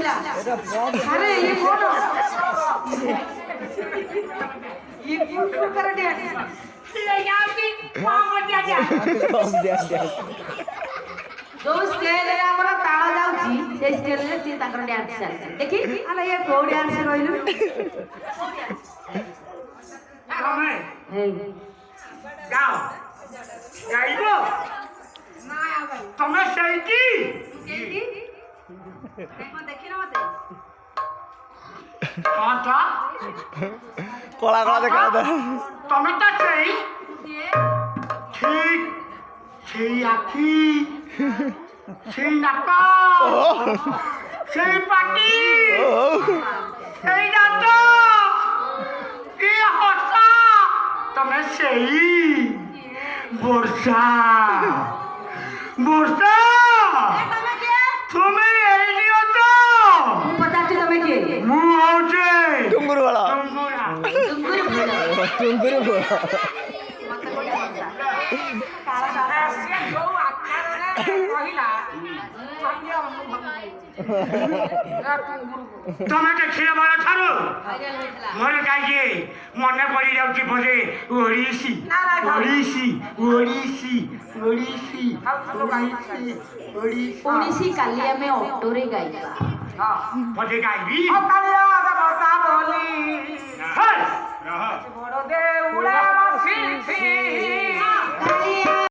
अरे ये कौन ये यूट्यूब कर दिया ये यार की पाव दिया जो स्केल रे हमरा ताळ जाउची से स्केल रे सी ताकर डांस चलছে देखि आला ये को डांस रहिलु कमे हे गाओ गाइबो ना आबै तमे सही की केकी देखो देखि ना मते हां था कला कला देखा दे तमे तो सही ये ठीक সেই আখি সেই নাক সেই পাটি সেই দাঁত এই হসা তমে সেই বর্ষা বর্ষা તમે કે তুমি এই দিও তো હું પતાતી તમે કે মু হচ্ছে टुंगुर वाला টুঙ্গুরা ડુંગરી ભેળા टुंगुर वाला મત કોડે કાળા કાળા ସେ ଯୋଉ ଆକାରରେ କହିଲା ଚାହିଁଲେ ଅନୁଭବ ତମେ ଦେଖିଲେ ଭଲ ଠାରୁ ଭାଇରାଲ ହେଇଥିଲା ମୋର କାହିଁକି ମନେ ପଡି ଯାଉଛି ବୋଧେ ଓଡିଶୀ ଓଡିଶୀ ଓଡିଶୀ ଓଡିଶୀ ଓଡିଶୀ ओडिसी काली ଆମେ ଅଟୋରେ ଗାଇବା ବୋଧେ ଗାଇବି କାଳିଆ କଥା ବୋଲି ହେ! ବଡ ଦେ